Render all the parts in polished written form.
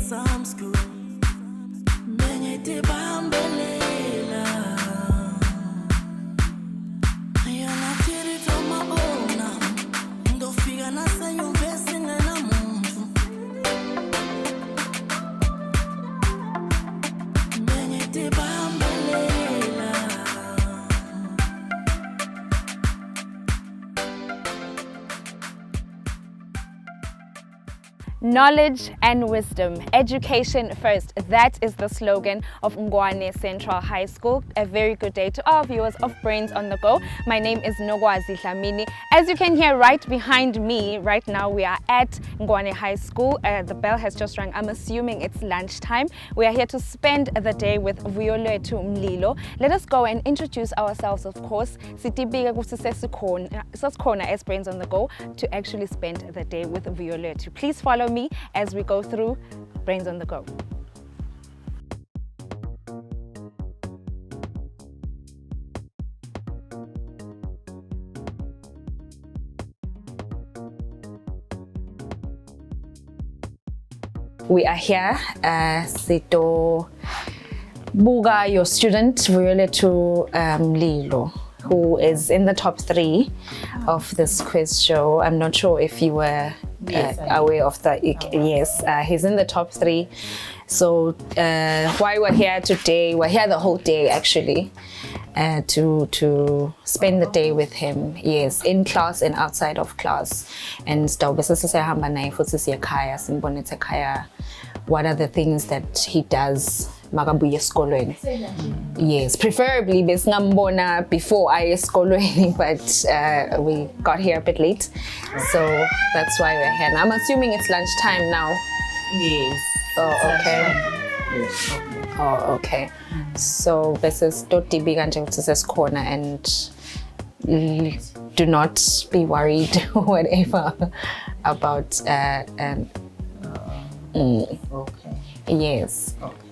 some school. Benye bambelela. Yana tiri from my own. Ndo figa na sa yung vesi na na mundu. Benye bambelela. Knowledge and wisdom, education first. That is the slogan of Ngwane Central High School. A very good day to our viewers of Brains on the Go. My name is Nogwazi Dlamini. As you can hear right behind me, right now we are at Ngwane High School. The bell has just rung. I'm assuming it's lunchtime. We are here to spend the day with Vuyolwethu Mlilo. Let us go and introduce ourselves, of course. Sitibika kusisekhona as Brains on the Go to actually spend the day with Vuyolwethu. Please follow me as we go through Brains on the Go. We are here, Sito Buga, your student, Vuyolwethu Mlilo, who is in the top 3 of this quiz show. I'm not sure if you were aware of that. Yes, he's in the top 3. So why we're here today, we're here the whole day actually, to spend the day with him. Yes, in class and outside of class. And what are the things that he does? Yes, preferably before I eskolweni, but we got here a bit late, so that's why we're here. Now, I'm assuming it's lunchtime now. Yes. Oh, okay. Yes. Oh, okay. So this is Doti Biganjang corner, and do not be worried whatever about Okay. yes. Okay.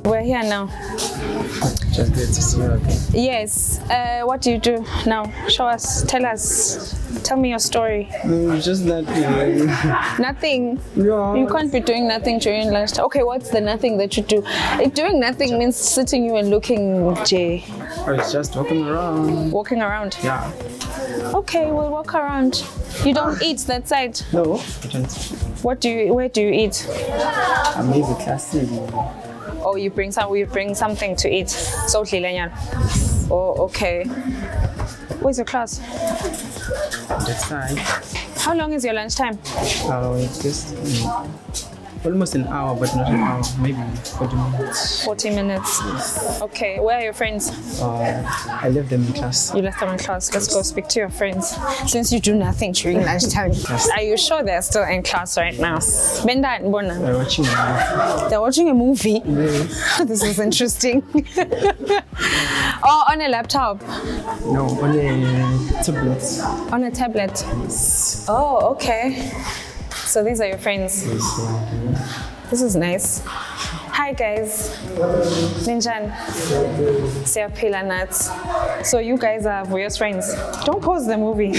We're here now. Just good to see you again. Yes. What do you do now? Show us. Tell us. Tell me your story. No, just nothing. Nothing. Yeah. You can't be doing nothing during lunch. Okay, what's the nothing that you do? If doing nothing means sitting you and looking, Jay. I was just walking around. Walking around. Yeah. Okay, we'll walk around. You don't eat that side. No, I don't. Where do you eat? I'm maybe classy. Oh, you bring something to eat. So oh, okay. Where's your class? That side. How long is your lunchtime? It's just almost an hour, but not an hour. Maybe 40 minutes. 40 minutes. Yes. Okay, where are your friends? I left them in class. You left them in class. Let's go speak to your friends. Since you do nothing during lunchtime. Yes. Are you sure they're still in class right now? Benda and Bona. They're watching a movie. They're watching a movie? Yes. This is interesting. Oh, on a laptop? No, on a tablet. On a tablet? Yes. Oh, okay. So these are your friends? Yes. This is nice. Hi guys. Ninjan. Siyaphila nuts. So you guys are Vuyo's friends. Don't pause the movie.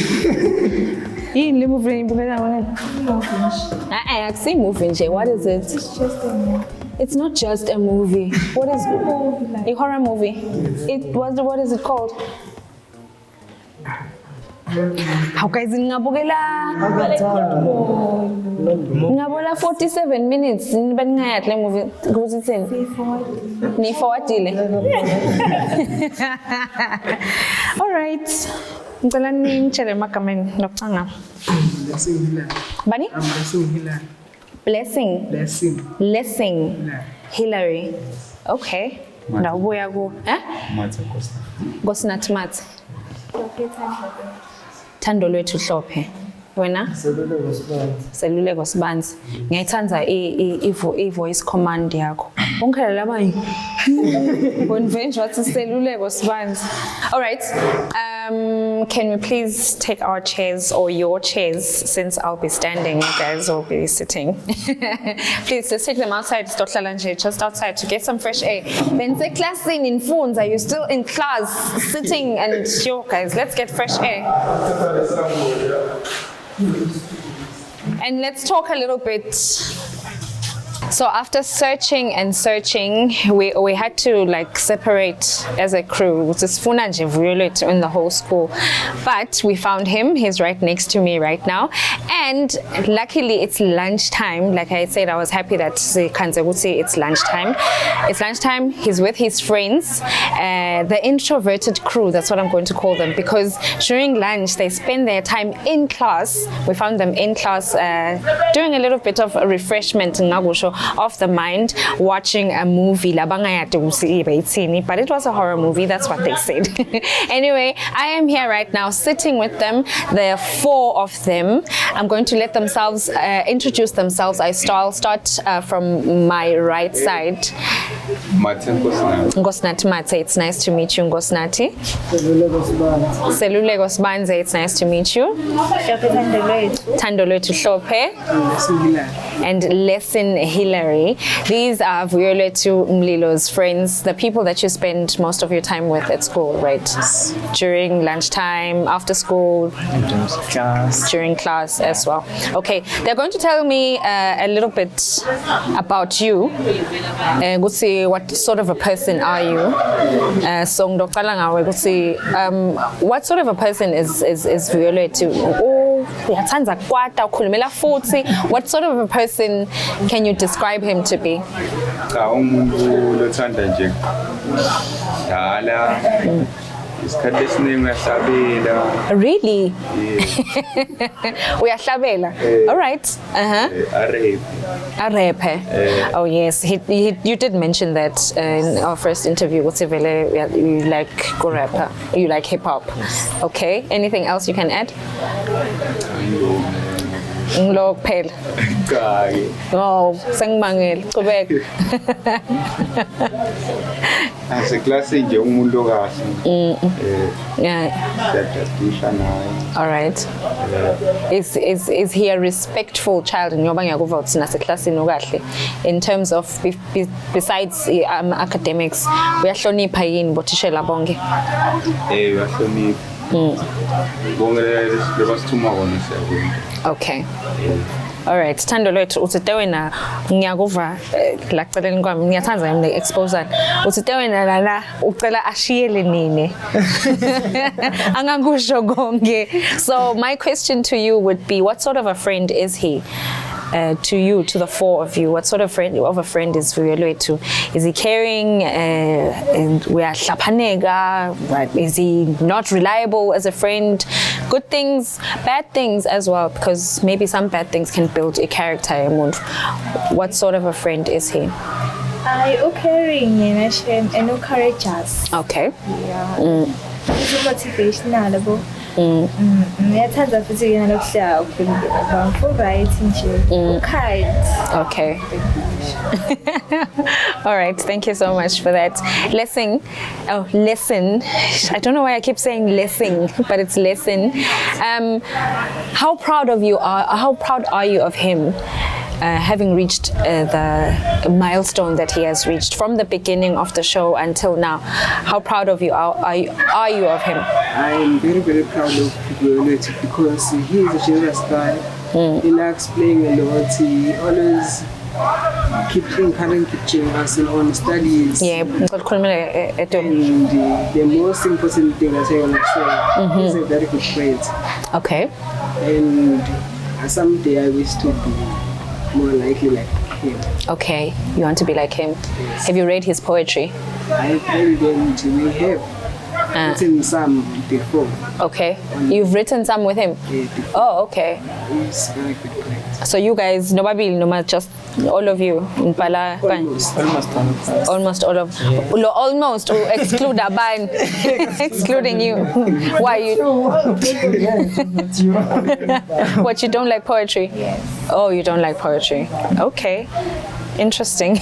I've seen movie. What is it? It's not just a movie. What is it? A horror movie. What is it called? How guys ngabola 47 minutes beningayat le movie kusithini ni forwardile. All right, ngicela ningitshele magameni nokucanga. Bani? Blessing Hillary. Okay, ndabuya ku Gosinathi Mathe. Thando lwethu Hlophe. Wena? Seluleko Sibanzi. Ngiyayithanda i-voice command yakho. Bonkela laba unventure wathi Seluleko Sibanzi. All right. Can we please take our chairs or your chairs, since I'll be standing, you guys will be sitting. Please just take them outside, just outside to get some fresh air. Then say classing in phones, are you still in class, sitting and yo guys, let's get fresh air. And let's talk a little bit. So after searching and searching, we had to like separate as a crew. It's Vuyolwethu in the whole school, but we found him. He's right next to me right now, and luckily it's lunchtime. Like I said, I was happy that it's lunchtime. It's lunchtime. He's with his friends, the introverted crew. That's what I'm going to call them, because during lunch they spend their time in class. We found them in class doing a little bit of a refreshment of the mind, watching a movie, but it was a horror movie, that's what they said. Anyway, I am here right now sitting with them. There are 4 of them. I'm going to let themselves introduce themselves. I'll start from my right side. Ngosnati Mate, it's nice to meet you, Ngosnati. Seluleko Sbanze, it's nice to meet you. Thandolwethu Hlophe and Lesson Hillary. These are Vuyolwethu Mlilo's friends, the people that you spend most of your time with at school, right? During lunchtime, after school, during class as well. Okay, they're going to tell me a little bit about you. What sort of a person are you? What sort of a person is Vuyolwethu? What sort of a person can you describe him to be? Really? Uyahlabela. All right. Arepe. Oh yes, you did mention that in our first interview. You like kurapa. You like hip hop. Okay. Anything else you can add? Pale. Oh, sangmangel. Qhubeka. As a classic young Yeah. All right. Is he a respectful child? In terms of besides academics, uyahlonipha yini bothishela bonke? Okay. All right. Thandolwethu utsite wena ngiyakuva laceleni kwami ngiyathanza yini expose utsite wena lana ucela ashiyele nini angakusho konke. So my question to you would be, what sort of a friend is he? To you, to the 4 of you, what sort of a friend is Vuyolwethu? Is he caring? Is he not reliable as a friend? Good things, bad things as well, because maybe some bad things can build a character. What sort of a friend is he? Caring and courageous. Okay. Yeah. He's motivational. Ngiyathanda futhi yena lokuhlala kind. Okay. All right, thank you so much for that. Lesson. I don't know why I keep saying lesson, but it's lesson. How proud are you of him? Having reached the milestone that he has reached from the beginning of the show until now, how proud of you are you of him? I am very, very proud of Vuyolwethu because he is a generous guy. He likes playing a lot. He always keeps encouraging us on studies. Yeah, and the most important thing that I want to say, he's a very good friend. Okay. And someday I wish to be more likely like him. Okay, you want to be like him? Yes. Have you read his poetry? I've read them. We have written some before. Okay, you've written some with him? Yeah, before. Oh, okay. He's very good friend. So you guys, just all of you in Pala? Almost all of almost exclude Aban, excluding you. Why you? What, you don't like poetry? Yes. Oh, you don't like poetry. Okay. Interesting.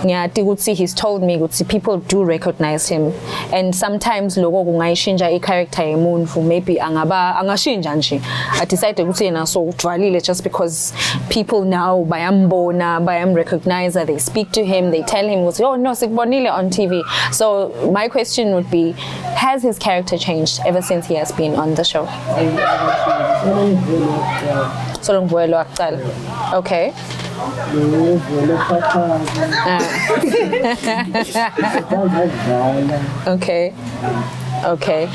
Yeah, he's told me people do recognize him, and sometimes logo kungayishintsha i-character yemuntu maybe angashintsha nje. I decided ukuthi yena so ujwalile just because people now bayam recognize, they speak to him, they tell him, oh no, sikubonile on TV. So my question would be, has his character changed ever since he has been on the show? Okay. Okay. Okay.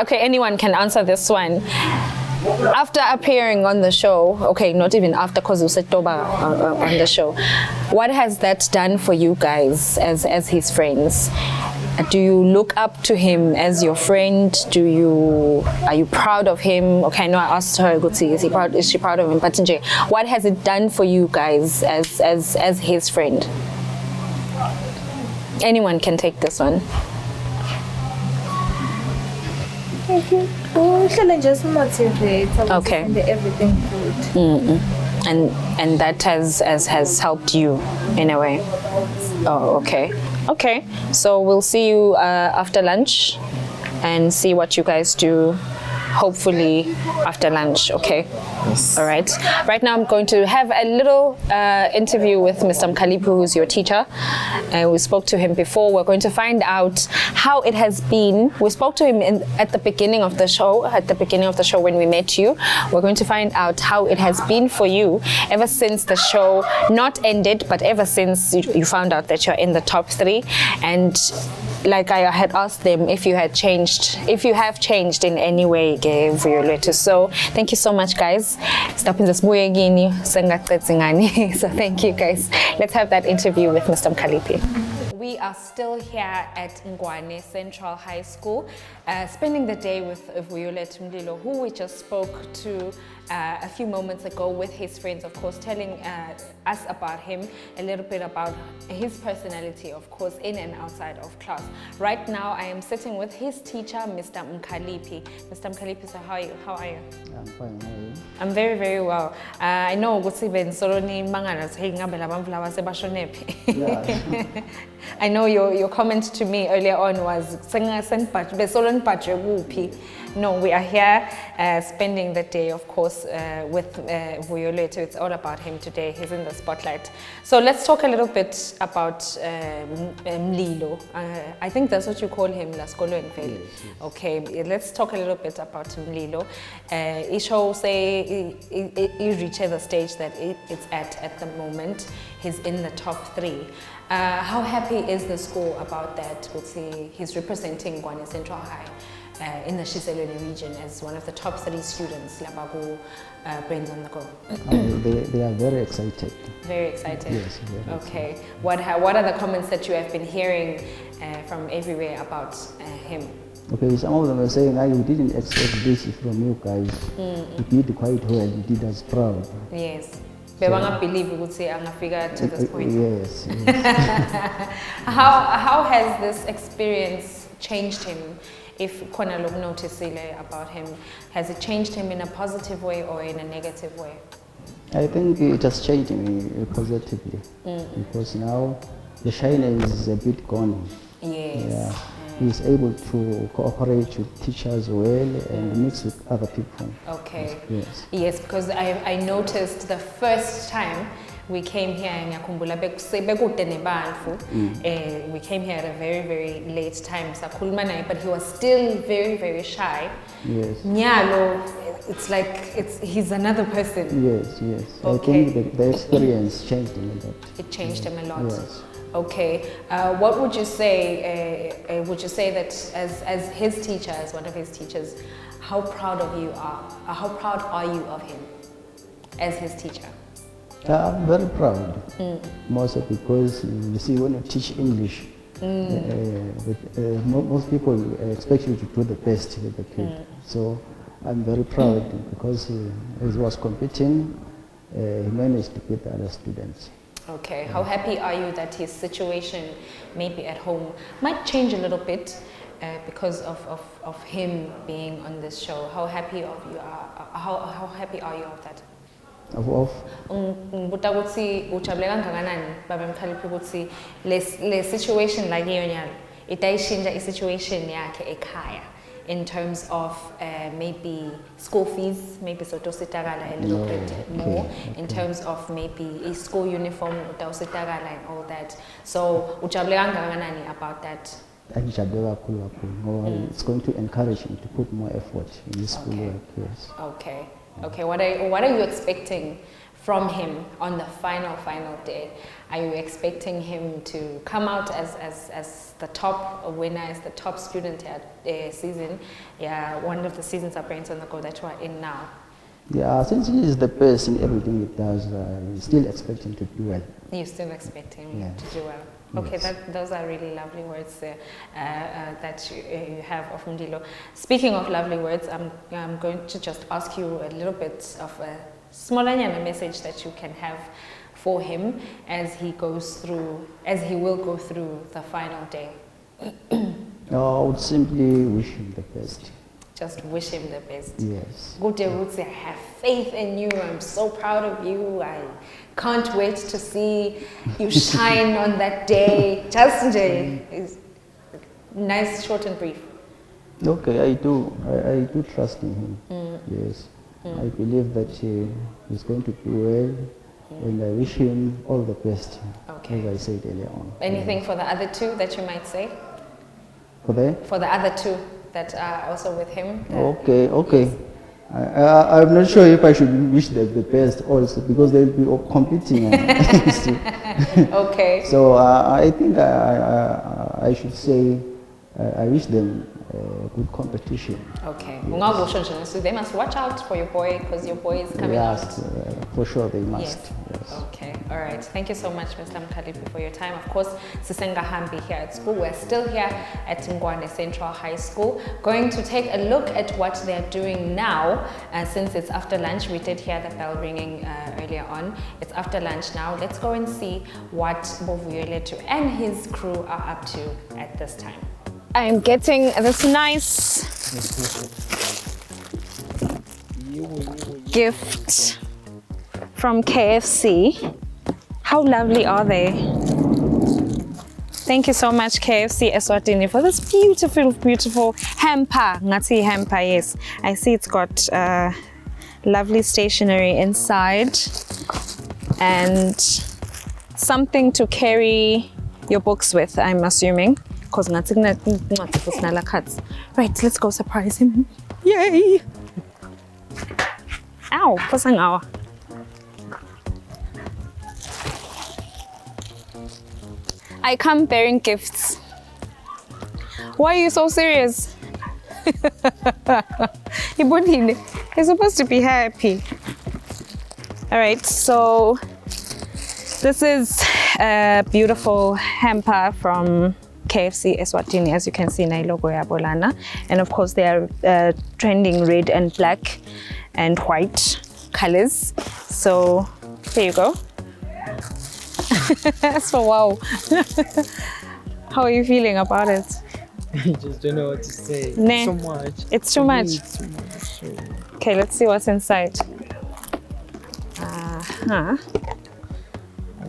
Okay, anyone can answer this one. After appearing on the show, okay, not even after, because you said Toba on the show, what has that done for you guys as his friends? Do you look up to him as your friend? Are you proud of him? Okay, I know I asked her, is she proud of him? But what has it done for you guys as his friend? Anyone can take this one. Just motivate. Okay. Everything good. And that has helped you in a way. Oh, okay. Okay. So we'll see you after lunch and see what you guys do. Hopefully after lunch, okay? Yes. All right. Right now I'm going to have a little interview with Mr. Mkhaliphi, who's your teacher. We spoke to him before. We're going to find out how it has been. We spoke to him at the beginning of the show, when we met you. We're going to find out how it has been for you ever since the show not ended, but ever since you found out that you're in the top 3. And like I had asked them if you have changed in any way, Vuyolwethu. So thank you so much, guys. So thank you, guys. Let's have that interview with Mr. Mkhaliphi. We are still here at Ngwane Central High School, spending the day with Vuyolwethu Mlilo, who we just spoke to a few moments ago with his friends, of course, telling us about him, a little bit about his personality, of course, in and outside of class. Right now, I am sitting with his teacher, Mr. Mkhaliphi. Mr. Mkhaliphi, so how are you? I'm fine, how are you? I'm very, very well. I know I know your comment to me earlier on was, no, we are here spending the day, of course, with Vuyolwethu. It's all about him today. He's in the spotlight. So let's talk a little bit about Mlilo. I think that's what you call him, Laskolo and Veli. Okay, let's talk a little bit about Mlilo. Isho say he reached the stage that it's at the moment. He's in the top 3. How happy is the school about that? He's representing Ngwane Central High in the Shiselweni region as one of the top 3 students, Labagu Brains on the Go. They are very excited. Very excited? Yes. Very okay. Excited. What are the comments that you have been hearing from everywhere about him? Okay, some of them are saying, we didn't expect this from you guys. You did quite well, you did us proud. Yes. But I don't believe we would say I'm figure to this point. Yes. How has this experience changed him? If Kona look notice about him, has it changed him in a positive way or in a negative way? I think it has changed me positively because now the shyness is a bit gone. Yes. Yeah. He's able to cooperate with teachers well and mix with other people. Okay. Yes. Yes, because I noticed the first time we came here in Yakumbula, we came here at a very, very late time, but he was still very, very shy. Yes. Nyalo, it's like he's another person. Yes. Okay. I think the experience changed him a lot. It changed him a lot. Yes. Okay. What would you say? Would you say that as his teacher, as one of his teachers, how proud of you are? How proud are you of him as his teacher? I'm very proud, mostly because you see, when you teach English, most people expect you to do the best with the kid. So I'm very proud because he was competing, he managed to beat the other students. Okay, how happy are you that his situation maybe at home might change a little bit because of him being on this show? How happy are you of that? Of Ngibuta ukuthi ujabule kangakanani baba Mkhaliphi ukuthi le situation like iyo nyalo itayishintsha i-situation yakhe ekhaya in terms of maybe school fees, maybe sotositakala a little bit more, in terms of maybe a school uniform utawusitakala and all that. So ujabule kangakanani about that? Angijabule kakhulu ngoba it's going to encourage him to put more effort in his schoolwork. Yes. Okay. What are you expecting from him on the final day? Are you expecting him to come out as the top winner, as the top student at the season? Yeah, one of the seasons of Brains on the Go that you are in now. Yeah, since he is the best in everything he does, we still expect him to do well. You still expect him Yeah. to do well. Okay, Yes. those are really lovely words that you have of Mlilo. Speaking of lovely words, I'm going to just ask you a little bit of a smallanyana message that you can have for him as he will go through the final day. I would simply wish him the best. Just wish him the best. Yes. Good Roots, I have faith in you. I'm so proud of you. I can't wait to see you shine on that day. Just nice, short and brief. Okay, I do trust in him. Yes. I believe that he's going to do well, and I wish him all the best, Okay. as I said earlier on. Anything for the other two that you might say? For the? For the other two that are also with him? Okay. I'm not sure if I should wish them the best also, because they'll be all competing. Okay. So I think I should say I wish them good competition. Okay. So they must watch out for your boy because your boy is coming out. Yes, for sure they must. Yes. Yes. Okay. All right. Thank you so much, Mr. Mkhaliphi, for your time. Of course, Sisenga Hambi here at school. We're still here at Ngwane Central High School, going to take a look at what they're doing now. Since it's after lunch, we did hear the bell ringing earlier on. It's after lunch now. Let's go and see what Vuyolwethu and his crew are up to at this time. I'm getting this nice gift from KFC. How lovely are they? Thank you so much, KFC Eswatini, for this beautiful hamper. Ngati hamper, yes. I see it's got lovely stationery inside and something to carry your books with, I'm assuming. Right, let's go surprise him. Yay! Ow, pasang awa. I come bearing gifts. Why are you so serious? You're supposed to be happy. All right, so this is a beautiful hamper from KFC Eswatini, as you can see, na logo ya bolana, and of course they are trending red and black and white colors. So there you go. So wow. How are you feeling about it? I just don't know what to say. Nah, So much. it's too much. It's too much. Okay, let's see what's inside.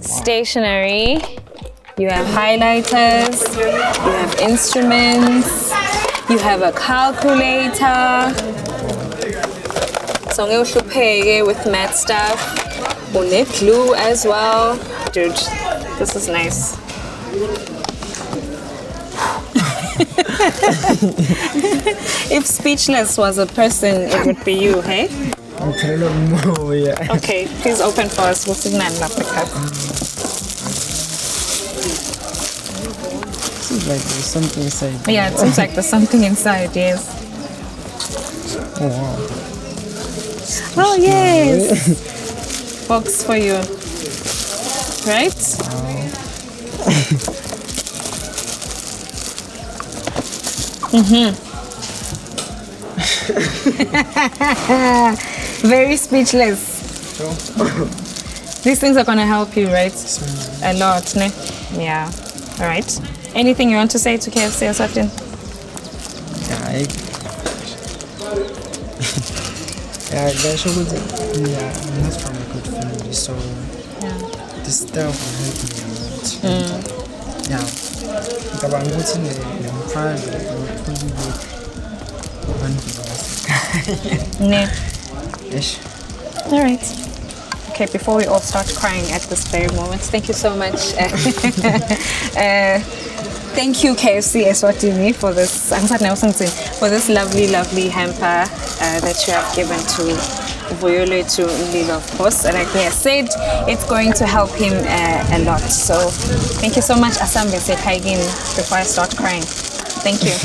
Stationery. You have highlighters, you have instruments, you have a calculator. So ngeke with math stuff. Une glue as well. Dude, this is nice. If speechless was a person, it would be you, hey? I'm trying to know, yeah. Okay, please open for us. We'll see Seems like there's something inside. Yeah, it seems like there's something inside, yes. Oh, wow. Oh, yes. Box for you. Right? Very speechless. Sure. These things are gonna help you, right? A lot, ne? Yeah. All right. Anything you want to say to KFC or something? Yeah, that's what yeah, that's from family, so this stuff will help me a lot. Yeah. Ngicabanga ukuthi nemfando Yes. All right. Okay, before we all start crying at this very moment, thank you so much. Thank you, KFC Eswatini, for this. For this lovely hamper that you have given to Vuyolwethu Mlilo, of course. And like I said, it's going to help him a lot. So thank you so much, Asambe Sekaigin, before I start crying. Thank you.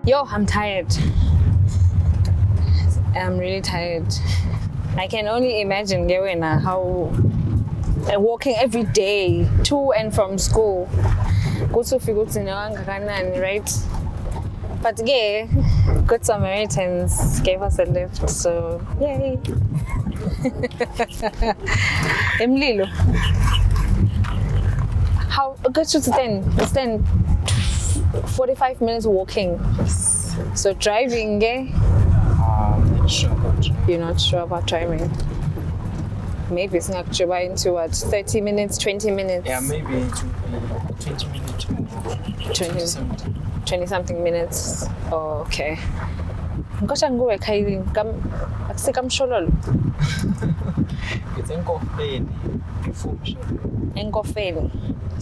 Yo, I'm tired. I'm really tired. I can only imagine how walking every day to and from school. Right? But yeah, good Samaritans gave us a lift, so yay. Mlilo. How good to stand 45 minutes walking. So driving, you're not sure about driving. Maybe it's not sure into what, 30 minutes, 20 minutes? Yeah, maybe it would be 20 minutes. 20 something minutes. Oh, okay. It's Enkofeni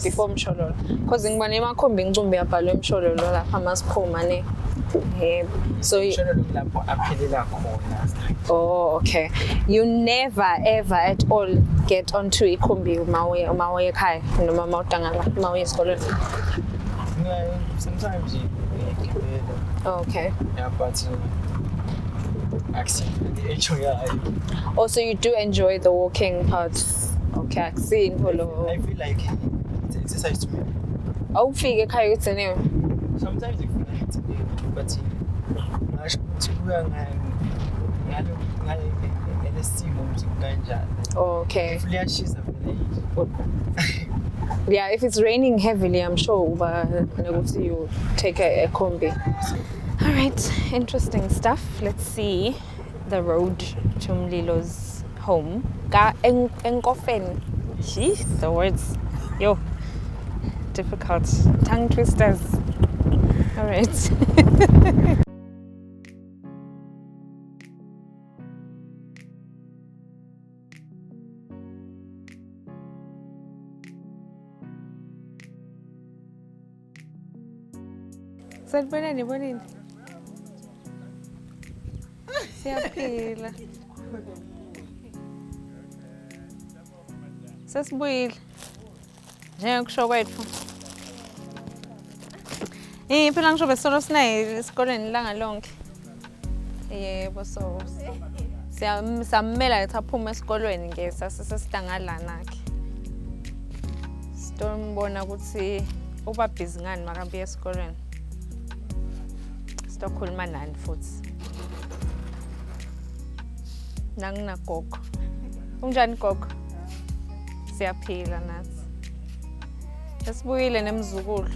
before Mshololo. Because ngibona emakhombi ngicumbi yabhalwe Mshololo lapha masiphuma ne. So oh, okay. You never ever at all get onto ikhombi mawe ekhaya noma mawutangala mawe esikoleni. Sometimes you Oh, okay. yeah, but actually enjoy it. Also, you do enjoy the walking part. Okay, I see. I feel like it's exercise to me. Oh, figure ekhaya uthi ne. Sometimes you feel like it's but Okay. Yeah, if it's raining heavily, I'm sure you take a combi. All right, interesting stuff. Let's see the road to Mlilo's home. Enkofeni. Jeez, the words. Yo, difficult. Tongue twisters. All right. Bonini. Siyaphila. Sesibuyile. Njengokusho kwethu. Phela ngisho besolo sinayi esikoleni ilanga lonke. Yebo, so siyamela ethi aphume esikolweni ke sasisesidangala ke. Sitombona ukuthi uba busy ngani makabuye esikolweni. Sitokhuluma nani futhi. Nanginagogo. Unjani gogo? Siyaphila nathi. Sesibuyile nemzukulu.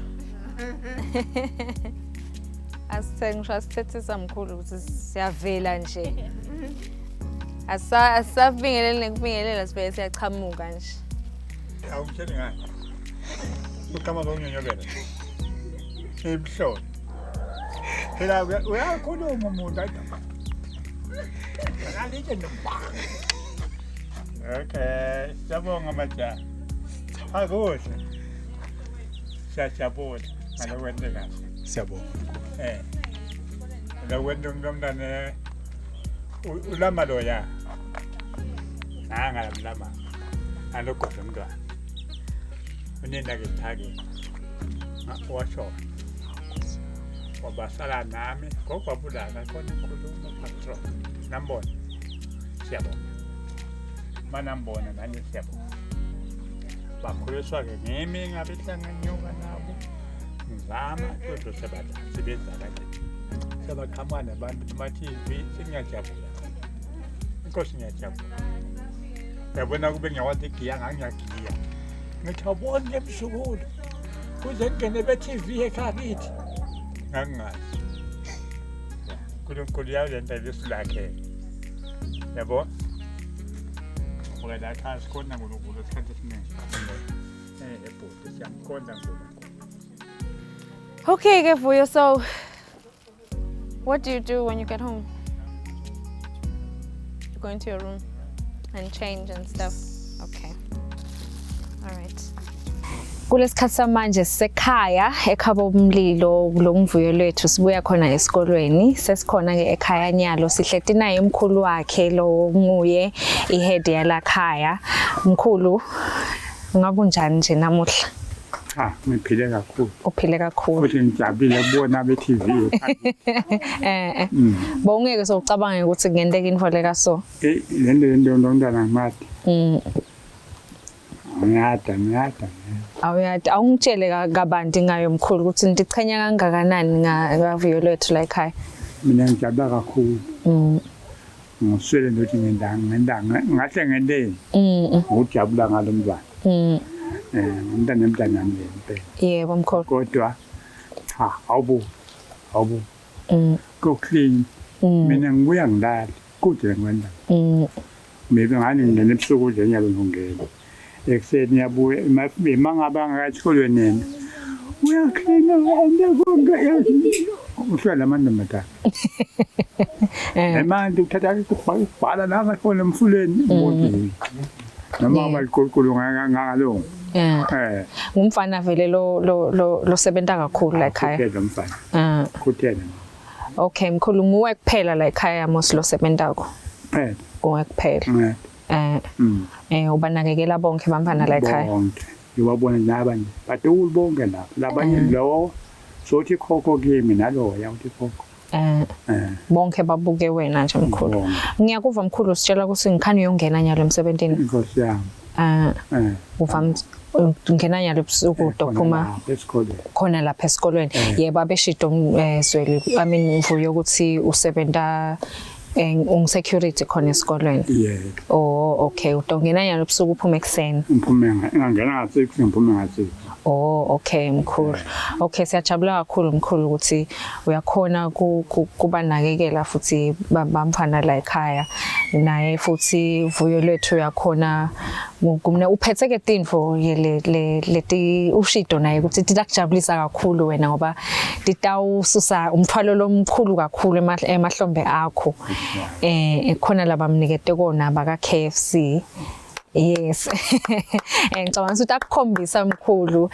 Asithengiswa sithethisa mkhulu ukuthi siyavela nje. Asabingelele nekubingelela sibe siyachamuka nje. Awumtsheli ngani? Ukama bawunyonyobela. Ebhloni. Phela uyakhuluma umuntu Okay, siyabonga majaha. Akuhle. Siyajabula ngalokwente kahle. Siyabonga. Lokwente umntwana ulama loya. Lama. Alogodla umntwana. Unenda ke thake. Washo. Wabasala nami ngokwabulala khona inkulumo patrol. Nambona. Siyabonga. Manambona nani siyabonga. Bakhuliswa ke ngimi ngabehlanganyuka nabo. Ngizama kodwa sebenza kahle. Sebaqhamuka nabantu kuma-TV singiyajabula. Inkosi ngiyajabula. Yabona kube ngiyakwazi igiya ngangiyagiya. Ngithabona emsukulu. Kuze ngene be-TV ekhaya kithi. Ngangazi. Nkulunkulu yalenza lesilakhe. Yabo? Ngoba la sikhona uNkulunkulu isikhathi esiningi. Ebhuti siyamkhonza uNkulunkulu. Okay, Vuyo, so what do you do when you get home? You go into your room and change and stuff. Okay. All right. Kulesikhathi samanje sekhaya ekhaba Mlilo kulo Vuyolwethu sibuya khona esikolweni sesikhona ke ekhaya Nyalo sihleti naye umkhulu wakhe lo nguye ihead yalakhaya mkhulu ngabe unjani nje namuhla Ngiphile kakhulu. Uphile kakhulu. Futhi ngijabule kubona be-TV. Bawungeke sowucabanga ukuthi kungenteka infoleka so. Lento nomntwana ngimati. Ngiyada. Awungitshele kabanti ngayo mkhulu ukuthi ndichenya kangakanani ngaVuyolwethu la ekhaya. Mina ngijabula kakhulu. Ngiswele ndothi ngendanga ngahle ngenteni. Ngijabula ngalo mntwana. Umntana emntanyana lempela. Yebo mkhulu. Kodwa awubu. Go clean. Mina ngibuya ngilala kude ngwenda. Maybe ngani ngene ebusuku nje nyabe ngongena. Ekseni yabuya imangaba ngakatshikolweni yena. Uyaklina ngekonke uhlala amantombazana. Manje uthatha ukubhala la ngakhona emfuleni ngoba noma abalikolo ngalo. Ngumfana vele lo sebenza kakhulu la ekhaya. Kuthela umfana. Kuthela. Okay mkhulu nguwe kuphela la ekhaya mos lo sebenzako. Nguwe kuphela. Ubanakekela bonke bamfana la ekhaya. Bonke. Yobabona nabanye. Badulu bonke la. Labanye lo sothi khokho kimi nalo yathi khokho. Bonke babuke wena nje mkhulu. Ngiyakuva mkhulu sitshela ukuthi ngikhani uyongena nyalo emsebenzini. Inkosi yami. Uvama ngena nyalo ebusuku dophuma esikoleni. Khona lapha esikolweni. Yebo abeshido Zweli I mean Vuyo ukuthi usebenza security khona esikolweni. Oh okay udongena nyalo ebusuku uphume ekseni. Uphume ngingena ngasekuseni uphume ngasekuseni. Oh okay mkhulu. Okay siyajabula kakhulu mkhulu ukuthi uyakhona kubanakekela futhi bamfana la ekhaya naye futhi Vuyolwethu uyakhona kumne uphethe ke tinfo leti ushido naye ukuthi tilakujabulisa kakhulu wena ngoba titawususa umthwalo lomkhulu kakhulu emahlombe akho. Khona labamnikete kona baka KFC. Yes. Ngicabanga ukuthi akukhombisa mkhulu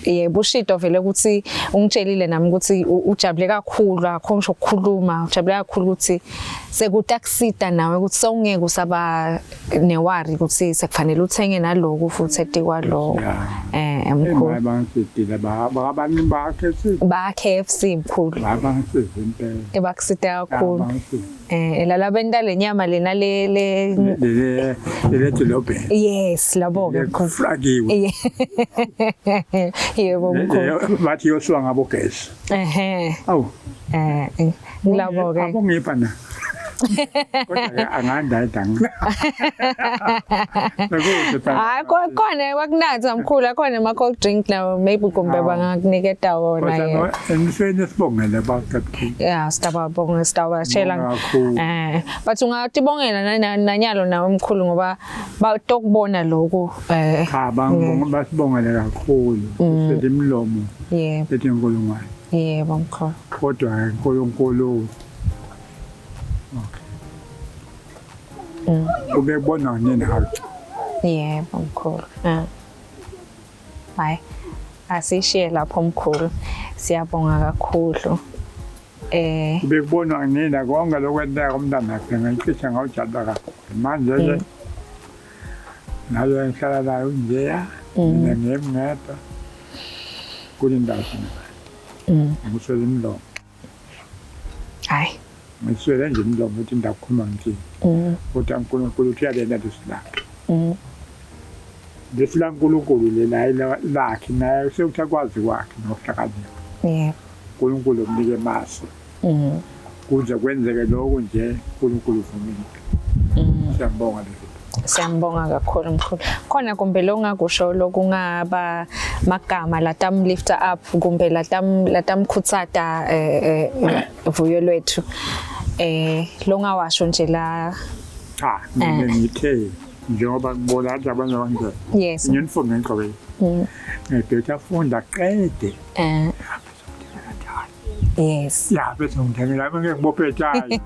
yebo ushido vele ukuthi ungitshelile nami ukuthi ujabule kakhulu akhomisha ukukhuluma ujabule kakhulu ukuthi sekutakusida nawe ukuthi sowungeke usaba newari ukuthi sekufanele uthenge naloku futhi etikwa lo mkhulu abangisitile bakabani ba KFC mkhulu abangisizwe impela ebakusida kakhulu la benta lenyama lena le Lobe. Yes, labo ke kuflakiwe. Yebo mkhulu. Bathi yoswa ngabo gas. Awu. Ngilabo ke. Abongipana. Kodwa anganda idanga. Hayi khona wakunatha mkhulu khona ama cold drink lawo maybe kumbe bangakuniketa wona yena. Ngifene sibongele bakhe. Yeah, sitaba tshela. But ungatibongela nanyalo nawe mkhulu ngoba batokubona lokho cha basibongele kakhulu selimlomo. Yebo. Ethi inkulungwane. Yebo mkhulu. Kodwa inkulunkulu ubekubona nini hayi Yebo mkhulu. Hayi. Asishiye lapho mkhulu. Siyabonga kakhulu. ubekubona nini konke lokwenteka umntana wakhe ngicishe ngawujada kakhulu manje ke nayo ngihlala nayo njeya mina ngiyemngedwa kulindawo ngiswele imlomo Hayi. ngiswele nje imlomo ukuthi ndakhuluma ngithini kodwa uNkulunkulu uthi uyalena lesilapho lesilankulunkulu lela lakhe naye sekutha kwakhe nokuhlakanipha Yebo. uNkulunkulu umnike mase kuze kwenzeke lokho nje uNkulunkulu uvumile siyabonga lezo Siyambonga kakhulu mkhulu. Khona kumbe lo ngakusho lokungaba magama latam lift up kumbe latam khutsata Vuyolwethu. Lo ngawasho nje la ngithe njengoba ngibona abantu abanye Yes. ngiyifunda ngicobile ngibetha funda qede Yes. ya bese ngithengela ngibophe etshayi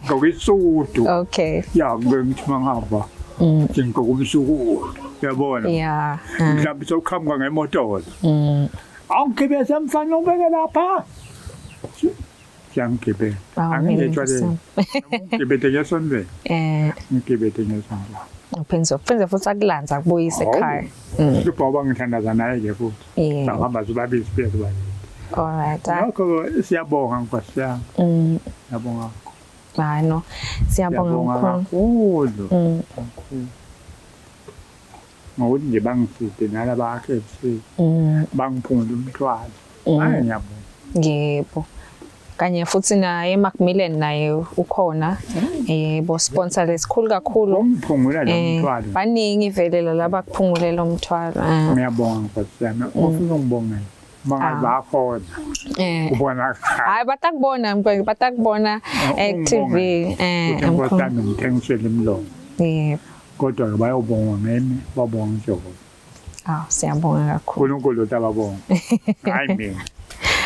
ngokisudu Okay. ya ngithi mangaba ngingqokumsuku yabona Yeah. mhlawumbe sokuqhamuka ngemoto awugibeze mfana ubeke lapha siyangibele angiyetshwale ngibethe ngesondweni ngibethe ngesondweni Uphenzo futhi akulanza kubuyisa ekhaya. Ubaba ngithandaza naye ke futhi sahamba sobabili siphila sobabili All right. Ngakho siyabonga Nkosi yami siyabonga Hayi no. Siyabonga kakhulu ngokuthi nje bangiside nalaba bakhe bangiphungula umthwalo hayi ngiyabonga Yebo. Kanye futhi naye Macmillan naye ukhona bo sponsor lesikhulu kakhulu umphungula lo mthwalo baningi vele laba kuphungulela umthwalo ngiyabonga Nkosi yami ufuna ngibonga bangazakhona ubona hayi batakubona TV umphungula ngithengisele imlomo yebo kodwa bayobonga ngene babonga njobo siyabonga kakhulu uNkulunkulu tababonga hayi mina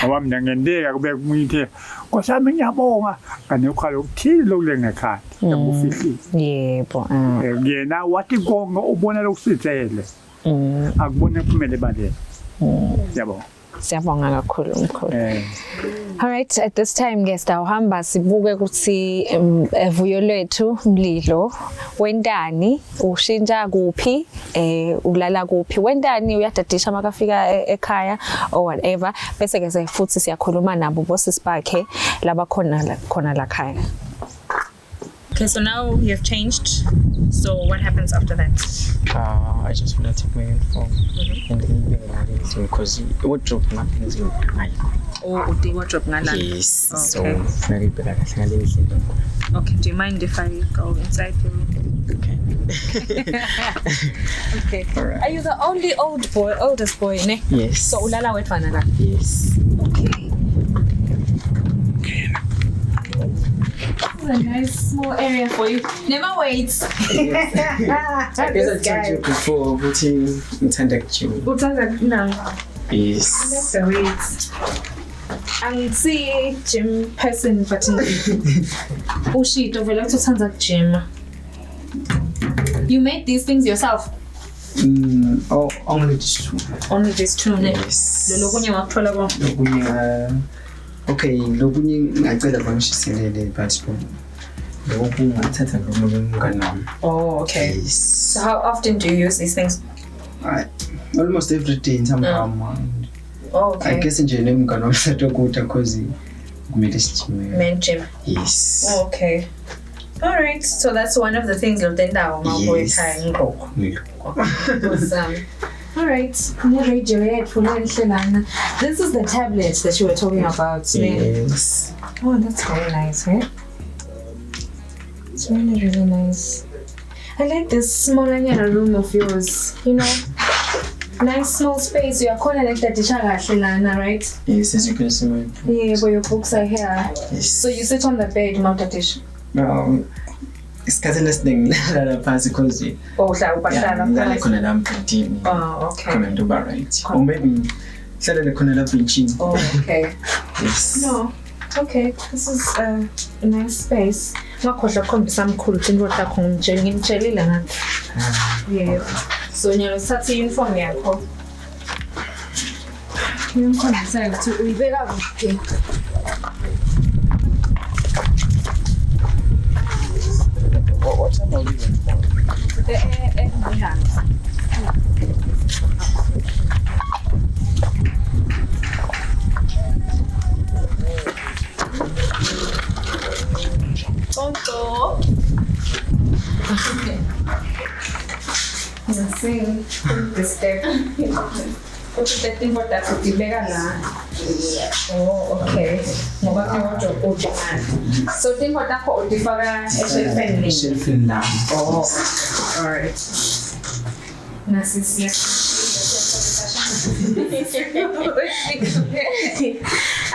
ngoba mina ngendeka kube kumuyithe Nkosami ngiyabonga kanti ukhala ukuthile lokulengekhaya yakufihlisa yebo yena wathi konke ubona lokusithele akubone kumele balele yabo siyabonga kakhulu mkhulu all right at this time guest awuhamba sibuke ukuthi Vuyolwethu Mlilo wendani ushintsha kuphi ulala kuphi wendani uyadadisha makafika ekhaya or whatever bese ke futhi siyakhuluma nabo bosisi bakhe laba khona la khaya. Okay, so now you have changed. So what happens after that? I just want to take my uniform and then because wardrobe nothing's in my. Oh, the wardrobe ngala. Yes. Okay. So very better. Okay. Do you mind if I go inside for me? Okay. Okay. All right. Are you the oldest boy, ne? Yes. So ulala wetfana la. Yes. Okay. A nice small area for you. Never wait. I guess I told you before, but in gym. No. Yes. That's the wait. I'm see gym person, but Ushi to relax to tons of gym. You made these things yourself? Oh, only just two. Only just two, ne? Yes. Lokunye wakuthola kwa? Lokunye okay, lokunye ngicela bangishiselele but lokunye ngathatha ngomngane wami. Oh, okay. Yes. So how often do you use these things? Almost every day in some Oh, okay. I guess nje nemngane wami satokutha because kumele sijime. Men gym. Yes. Oh, okay. All right. So that's one of the things Lotenda my boy time go. All right. This is the tablet that you were talking about. Yes. Oh, that's very nice, right? It's really, really nice. I like this small room of yours. You know, nice small space. You are calling like that, right? Yes, as you can see my books. Yeah, but your books are here. Yes. So you sit on the bed, not the dish. No. Isikhathi lesiningi nalala phansi because ngidlala khona la mpintini. Oh, okay. Khona ndoba right. Or maybe hlalele khona la benchini. Oh, okay. Yes. No. Okay, this is a nice space. Ngakhohlwa ukukhombisa mkhulu ukuthi into yakho ngimtshelile ngathi. Yeah. So nyalo sathatha uniform yakho. Ngimkhombisa ukuthi uyibeka kuphi. What time are we leaving tomorrow? Tonto. Assim, step. Você tem botado de pegar lá. Oh, ok. Não vai ter outro. So tem botar com o de falar shelf Shelf. Oh, alright. Nasisi.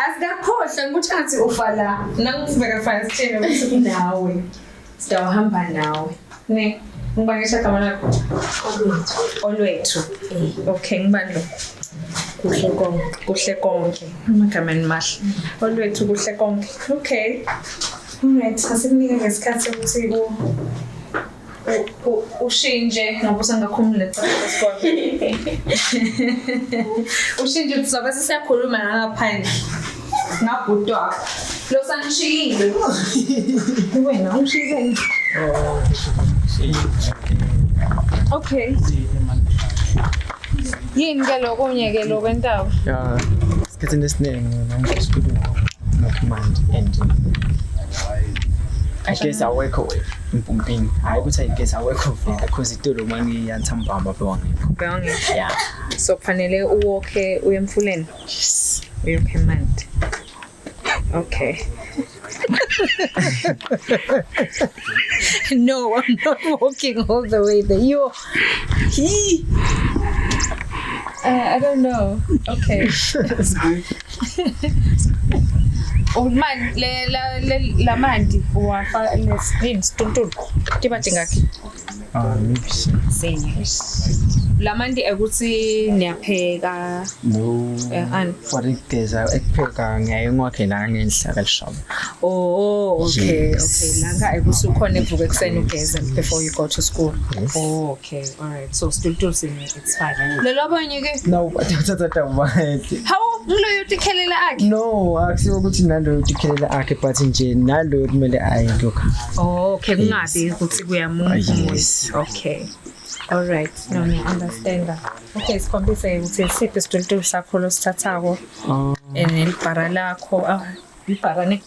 Asikakhohlwa ukuthi athi ufala nangifika fana sithene ukuthi nawe sitawuhamba nawe ne ngibangisha igama lakho Olwethu okay ngibani lo kuhle konke amagama enimahle Olwethu kuhle konke okay alright asikunika ngesikhathi ukuthi ushinje ngoba usangakhumula lesikole ushinje uzobe sesiyakhuluma ngaphandle ngabhuti wakho lo sanishiyile wena ungishiyile okay yini ke lokho unyeke lo kwentawo Yeah, isikhathini esiningi ngangisikhuluma nokumanje and I guess awekho empumpini hayi ukuthi I guess awekho vele because itolo manje iyanthambama bewangekho yeah so kufanele uwalke uye emfuleni yes uyokhe manje okay no I'm not walking all the way there I don't know okay man la mandi wafa lescreen stuntulu tibati ngakhi maybe senye la mandi ukuthi niyapheka no for igeza ekupheka ngiyayengwakhe la ngenhla kalishaba oh okay Yes. okay langa ekuthi ukhona evuka ekseni ugeza before you go to school Yes. oh okay all right so stuntulu senye it's fine lelo bonye ke no bathatha tabathi how ngilo yotikhelela akhe no akusiwo ukuthi nalo utikhelela akhe but nje nalo kumele ayekho oh okay kungabi ukuthi kuyamunga Yes. okay all right no I understand that okay sikhombise ukuthi siphi isitulo sakho losithathako elibhara lakho ibhara ne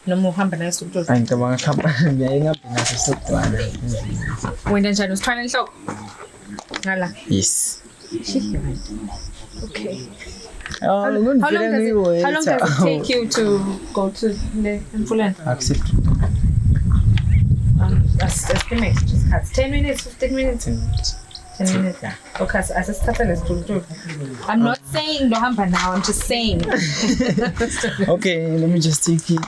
noma uhamba nayo isitulo ayintaba ngahamba ngiyayengaphi naso sodwana wena njani usithwala enhloko ngala yes okay how long does it take you to go to the Mfuleni? accept Estimate just cuts 10 minutes 15 minutes 10 minutes yeah. okay so asisithatha lesitulo I'm not saying dohamba now I'm just saying okay let me just take it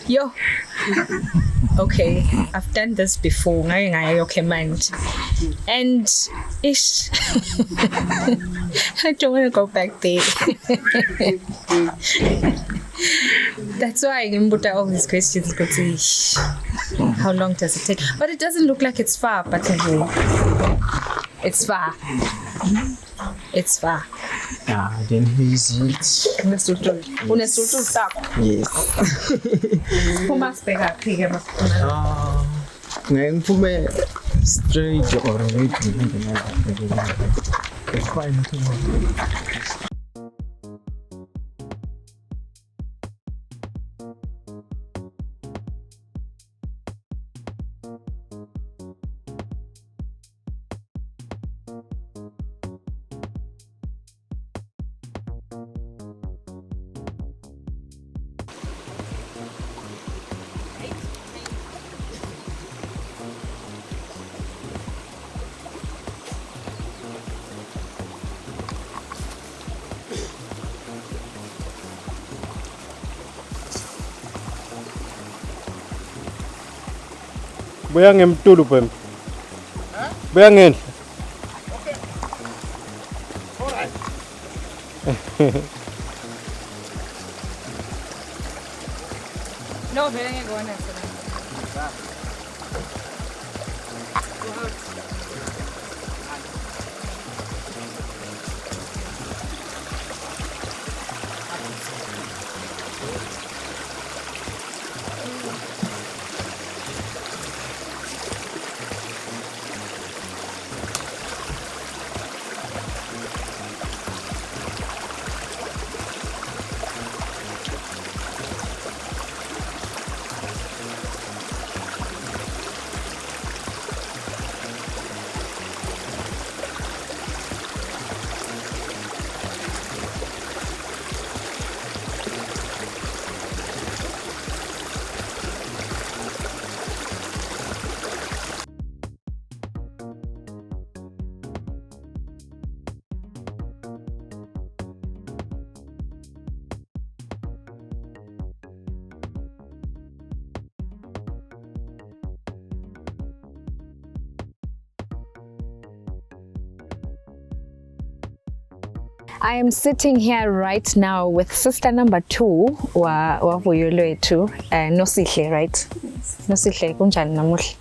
yo okay I've done this before ngaye okay mind and ish I don't want to go back there that's why I can put all these questions because how long does it take but it doesn't look like it's far but it's far yeah then he's it unesitulo sakho yes uma sibheka phike ngiphume straight or right it's fine Buya ngemtulu pembe. Buya ngenhla. Okay. All right. No, vele ngikona sona. I am sitting here right now with sister number 2 wa Vuyolwethu, Nosihle, right? Yes. Nosihle kunjani namuhla?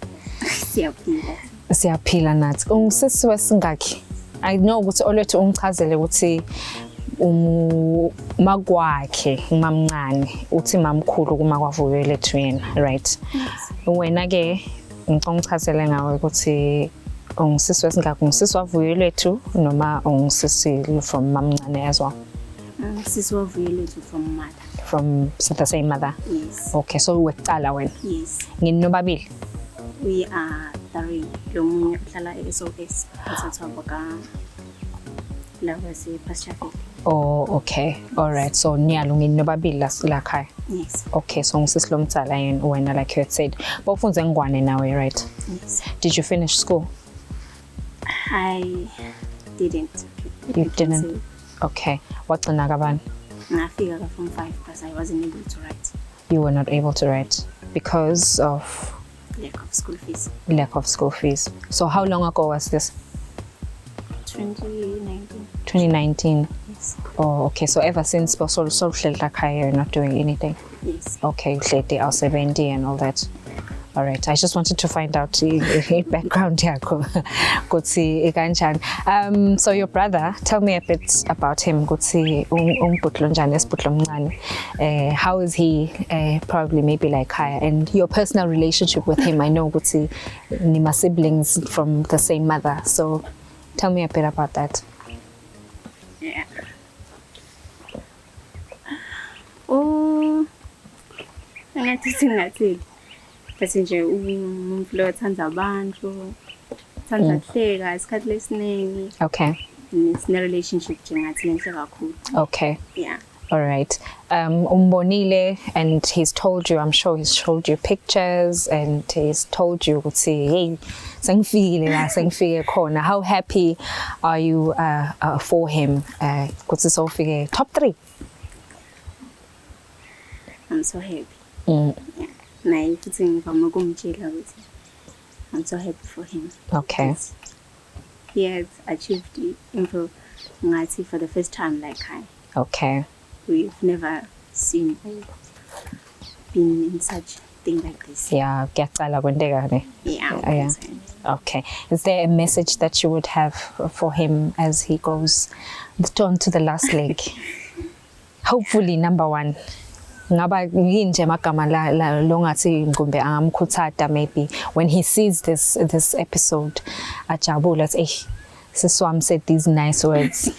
Siyaphila. Siyaphila nathi. Ungisisi wesingakhi? I know ukuthi olwethu ungichazele ukuthi magwakhe mamncane uthi mamkhulu kuma kwaVuyolwethu yena, right? Yes. Wena ke ngichazele ngawe ukuthi ungisisi wesingakhi, ungisisi waVuyolwethu noma ungisisi from mamncane as well? Sisi waVuyolwethu from mother. From the same mother? Yes. Okay, so wekuqala wena? Yes. Ngini nobabili? We are 3. Lo munye uhlala eSOS athathwa ka lawa pasture field. Oh, okay. All right. So niyalo ngini nobabili la khaya? Yes. Okay, so ngisisi lo mtsala yena wena like you had said. Bawufunze ngwane nawe, right? Yes. Did you finish school? I didn't. You didn't? Okay. Wagcina kabani? Ngafika from 5 because I wasn't able to write. You were not able to write because of lack of school fees. Lack of school fees. So how long ago was this? 2019. 2019. Yes. Oh, okay. So ever since you're not doing anything? Yes. Okay, hlete au 70 and all that. All right. I just wanted to find out the background yakho. Kutsi ikanjani. So your brother, tell me a bit about him. Kutsi umbutlo njani esibutlo mncane. How is he? Probably maybe like higher. And your personal relationship with him. I know kutsi nima siblings from the same mother. So tell me a bit about that. Yeah. Oh, ngathi bese nje umuntu lo uthanda abantu, uthanda kuhleka isikhathi lesiningi. Okay. Sine relationship nje ngathi lenhle kakhulu. Okay. Yeah. All right. Umbonile, and he's told you, I'm sure he's showed you pictures and he's told you, hey, sengifike khona. How happy are you for him? Top 3. I'm so happy. Yeah. I'm so happy for him. Okay. He has achieved info for the first time like I. Okay. We've never seen been in such thing like this. Yeah, yeah. Okay. Is there a message that you would have for him as he goes on to the last leg? Hopefully, number 1. Maybe when he sees this episode, Siswam said these nice words.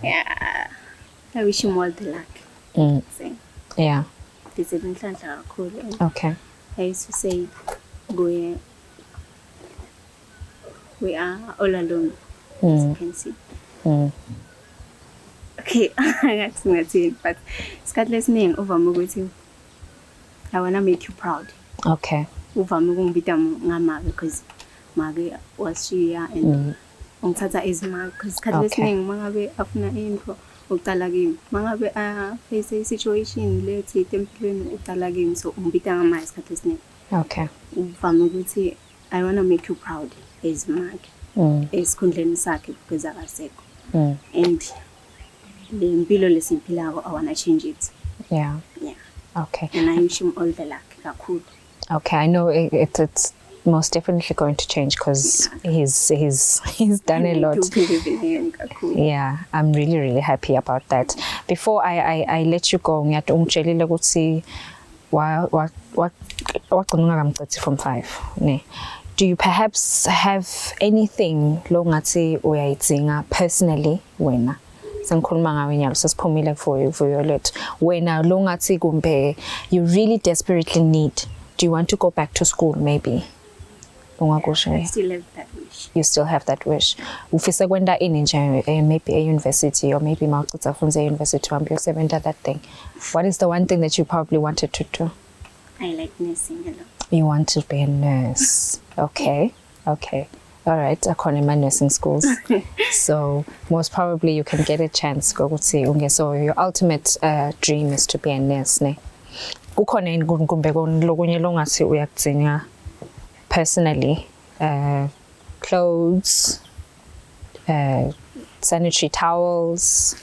Yeah, I wish him all the luck. Yeah. Okay. I used to say, we are all alone, as you can see. Okay, that's it. But Scotland's name over Mugutu. I wanna make you proud. Okay. Over Mugumbita Ngama because Maggie was here and Tata is Mag because Scotland's name Mangabe Afna info Utalagim. Mangabe face a situation let's say template Utalagim so Umbita Ngama is Scotland's name. Okay. Over Mugutu, I wanna make you proud. Is Mag. Is Kundlen Saki because I was sick. And le mpilo lesiphilako I want to change it. Yeah. Yeah. Okay. And I wish him all the luck kakhulu. Okay, I know it's most definitely going to change because he's done a lot. Yeah, I'm really happy about that. Before I let you go, ngiyat ungitshelile ukuthi wagcina from 5 ne. Do you perhaps have anything lo ngathi uyayidinga personally wena? Sengikhuluma ngawe nyalo sesiphumile for Vuyolwethu. Wena lo ngathi kumbe you really desperately need. Do you want to go back to school maybe? I still have that wish. You still have that wish. Ufisa kwenda maybe a university or maybe mawucitha funza university uhambe uyosebenza that thing. What is the one thing that you probably wanted to do? I like nursing a lot. You want to be a nurse. Okay. All right, akhona nursing schools. So most probably you can get a chance ukuthi so your ultimate dream is to be a nurse ne. Kukhona yini kumbe lokunye longathi uyakudzinga personally, clothes, sanitary towels,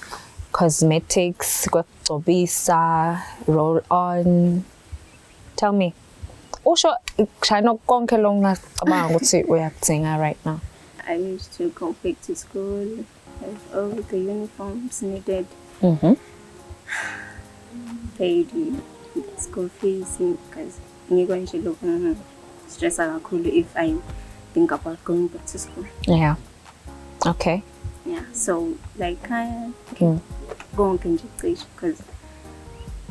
cosmetics, roll on. Tell me. Also, chino konke longacabanga ukuthi uyakudzinga right now. I wish to go back to school, have all the uniforms needed. Pay the school fees because I'm going to look stress if I think about going back to school. Yeah. Okay. Yeah. So like I go on because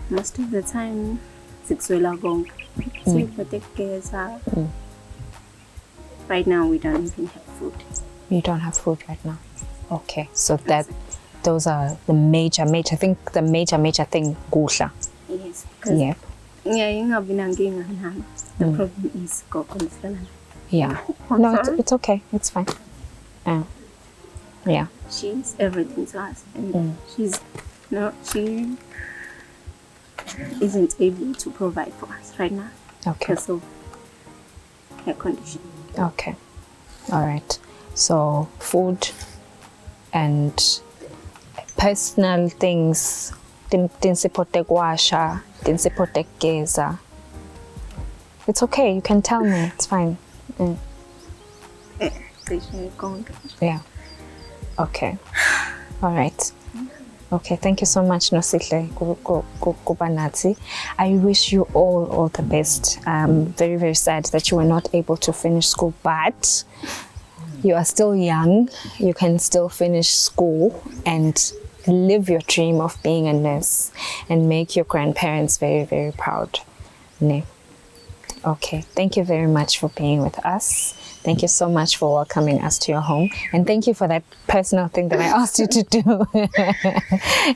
most of the time right now we don't even have food. You don't have food right now. Okay. So those are the major I think the major thing gusha. Yes. Yeah. The problem is yeah. No, it's okay. It's fine. Yeah. She's everything to us, and she isn't able to provide for us right now. Okay. Because of her condition. Okay. All right. So food and personal things. Tinsipote guasha, tinsipote geza. It's okay. You can tell me. It's fine. Yeah. Okay. All right. Okay. Thank you so much, Nosihle Kubanati. I wish you all the best. Very, very sad that you were not able to finish school, but you are still young. You can still finish school and live your dream of being a nurse and make your grandparents very, very proud. Ne. Okay, thank you very much for being with us. Thank you so much for welcoming us to your home. And thank you for that personal thing that I asked you to do.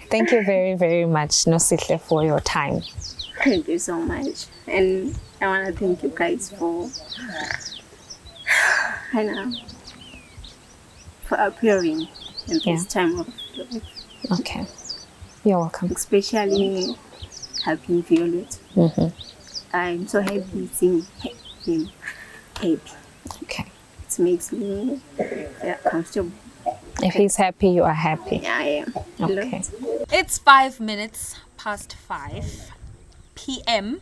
Thank you very, very much, Nosihle, for your time. Thank you so much. And I want to thank you guys for appearing in this time of life. Okay. You're welcome. Especially helping Vuyolwethu. I'm so happy seeing him happy. Okay. It makes me comfortable. If he's happy, you are happy. Yeah, I am. Okay. It's 5 minutes past 5 p.m.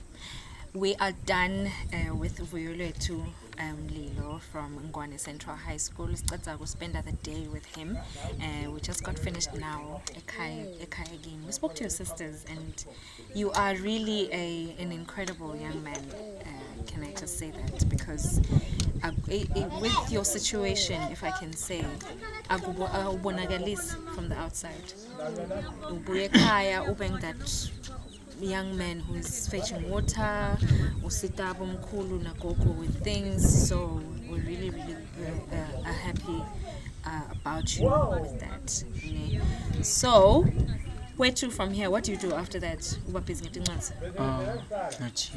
We are done with Vuyolwethu Mlilo from Ngwane Central High School. We'll spend the day with him. We just got finished now. We spoke to your sisters, and you are really an incredible young man. Can I just say that? Because with your situation, if I can say, from the outside, that young man who is fetching water, usitabo mkhulu nagogo with things. So we're really are happy about you with that. So where to from here? What do you do after that? Not yet, but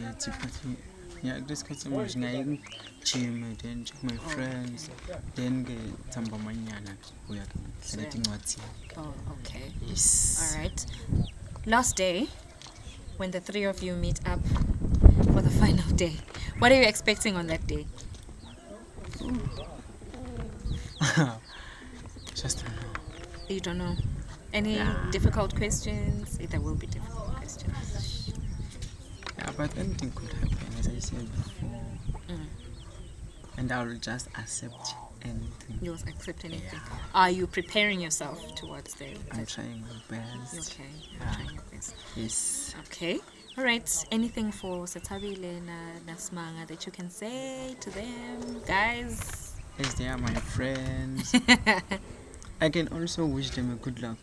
yeah, this got much name, gym, then check my friends, then get some manyana. We are selecting what's here. Oh, okay. Yes. All right. Last day, when the three of you meet up for the final day, what are you expecting on that day? Just don't know. You don't know. Any difficult questions? There will be difficult questions. Yeah, but anything could happen, as I said before. And I will just accept anything. You'll accept anything. Are you preparing yourself towards the? I'm trying my best. Okay, you're trying your best. Yes. Okay. All right. Anything for Setabile na Smanga that you can say to them, guys? As they are my friends, I can also wish them a good luck.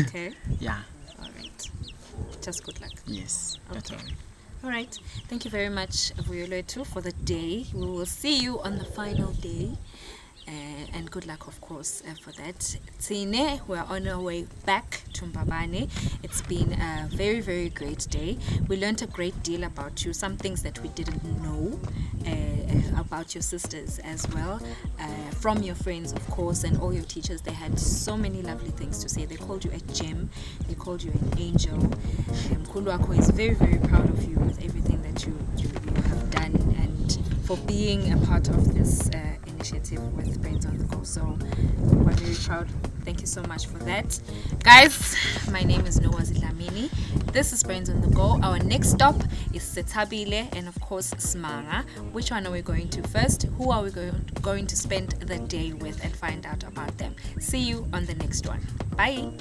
Okay. Yeah. All right. Just good luck. Yes. That's Okay. all. All right. Thank you very much, Vuyolwethu, for the day. We will see you on the final day. And good luck, of course, for that. Tsine, we're on our way back to Mbabane. It's been a very, very great day. We learned a great deal about you, some things that we didn't know about your sisters as well, from your friends, of course, and all your teachers. They had so many lovely things to say. They called you a gem. They called you an angel. Mkhulu is very, very proud of you with everything that you have done and for being a part of this initiative with Brains on the Go. So we're very proud. Thank you so much for that. Guys, my name is Nogwazi Dlamini. This is Brains on the Go. Our next stop is Setabile and of course Smanga. Which one are we going to first? Who are we going to spend the day with and find out about them? See you on the next one. Bye.